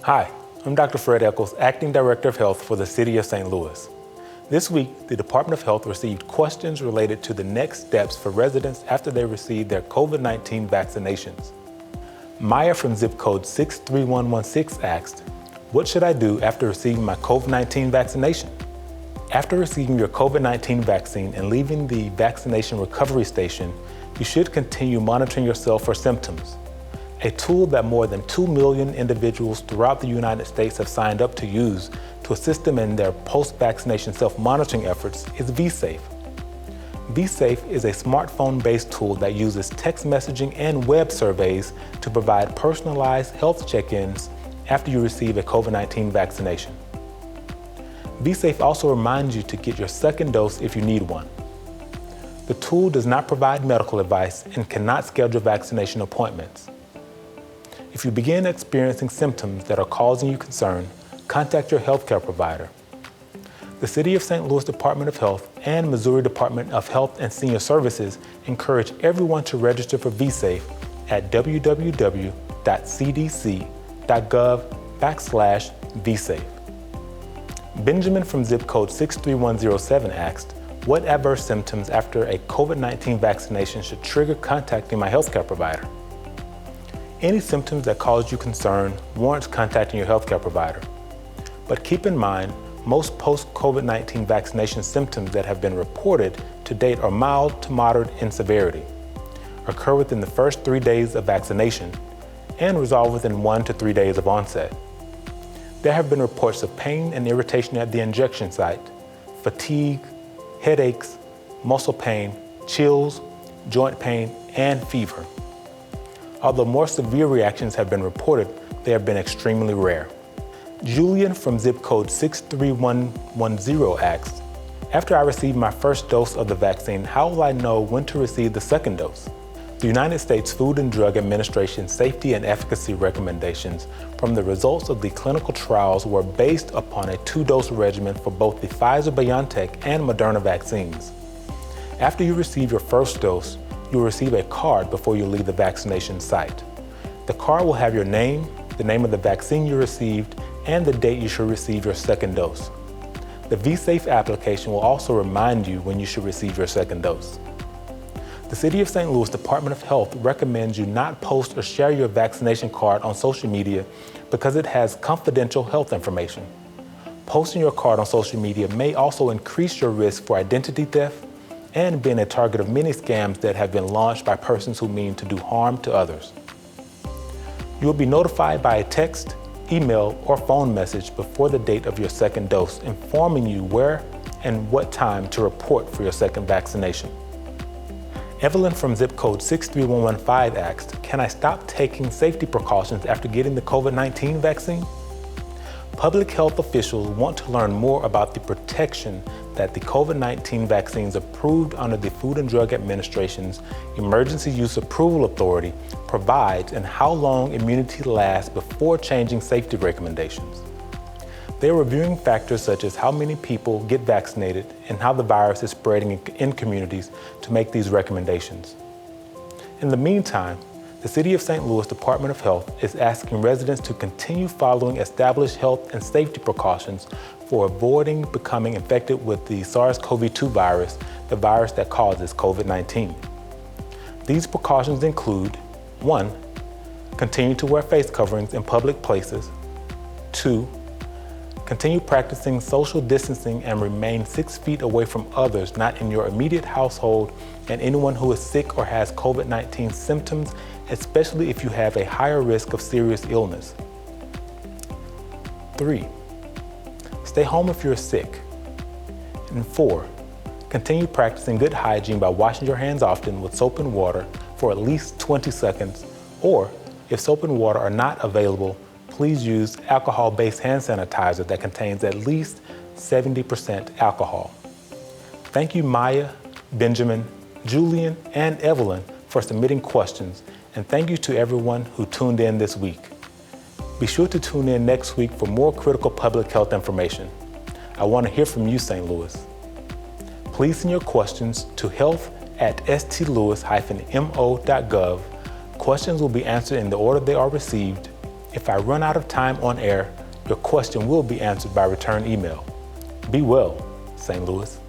Hi, I'm Dr. Fred Echols, Acting Director of Health for the City of St. Louis. This week, the Department of Health received questions related to the next steps for residents after they receive their COVID-19 vaccinations. Maya from zip code 63116 asked, "What should I do after receiving my COVID-19 vaccination?" After receiving your COVID-19 vaccine and leaving the vaccination recovery station, you should continue monitoring yourself for symptoms. A tool that more than 2 million individuals throughout the United States have signed up to use to assist them in their post-vaccination self-monitoring efforts is vSafe. vSafe is a smartphone-based tool that uses text messaging and web surveys to provide personalized health check-ins after you receive a COVID-19 vaccination. vSafe also reminds you to get your second dose if you need one. The tool does not provide medical advice and cannot schedule vaccination appointments. If you begin experiencing symptoms that are causing you concern, contact your healthcare provider. The City of St. Louis Department of Health and Missouri Department of Health and Senior Services encourage everyone to register for vSafe at www.cdc.gov/vsafe. Benjamin from zip code 63107 asked, "What adverse symptoms after a COVID-19 vaccination should trigger contacting my healthcare provider?" Any symptoms that cause you concern warrants contacting your healthcare provider. But keep in mind, most post-COVID-19 vaccination symptoms that have been reported to date are mild to moderate in severity, occur within the first 3 days of vaccination, and resolve within 1 to 3 days of onset. There have been reports of pain and irritation at the injection site, fatigue, headaches, muscle pain, chills, joint pain, and fever. Although more severe reactions have been reported, they have been extremely rare. Julian from zip code 63110 asks, "After I receive my first dose of the vaccine, how will I know when to receive the second dose?" The United States Food and Drug Administration safety and efficacy recommendations from the results of the clinical trials were based upon a 2-dose regimen for both the Pfizer-BioNTech and Moderna vaccines. After you receive your first dose, you will receive a card before you leave the vaccination site. The card will have your name, the name of the vaccine you received, and the date you should receive your second dose. The vSafe application will also remind you when you should receive your second dose. The City of St. Louis Department of Health recommends you not post or share your vaccination card on social media because it has confidential health information. Posting your card on social media may also increase your risk for identity theft and being a target of many scams that have been launched by persons who mean to do harm to others. You will be notified by a text, email, or phone message before the date of your second dose, informing you where and what time to report for your second vaccination. Evelyn from zip code 63115 asked, "Can I stop taking safety precautions after getting the COVID-19 vaccine?" Public health officials want to learn more about the protection that the COVID-19 vaccines approved under the Food and Drug Administration's Emergency Use Approval Authority provides and how long immunity lasts before changing safety recommendations. They are reviewing factors such as how many people get vaccinated and how the virus is spreading in communities to make these recommendations. In the meantime, the City of St. Louis Department of Health is asking residents to continue following established health and safety precautions for avoiding becoming infected with the SARS-CoV-2 virus, the virus that causes COVID-19. These precautions include: 1. Continue to wear face coverings in public places. 2. Continue practicing social distancing and remain 6 feet away from others not in your immediate household and anyone who is sick or has COVID-19 symptoms, especially if you have a higher risk of serious illness. 3. Stay home if you're sick. And 4. Continue practicing good hygiene by washing your hands often with soap and water for at least 20 seconds, or if soap and water are not available, please use alcohol-based hand sanitizer that contains at least 70% alcohol. Thank you, Maya, Benjamin, Julian, and Evelyn for submitting questions, and thank you to everyone who tuned in this week. Be sure to tune in next week for more critical public health information. I want to hear from you, St. Louis. Please send your questions to health@stlouis-mo.gov. Questions will be answered in the order they are received, If I run out of time on air, your question will be answered by return email. Be well, St. Louis.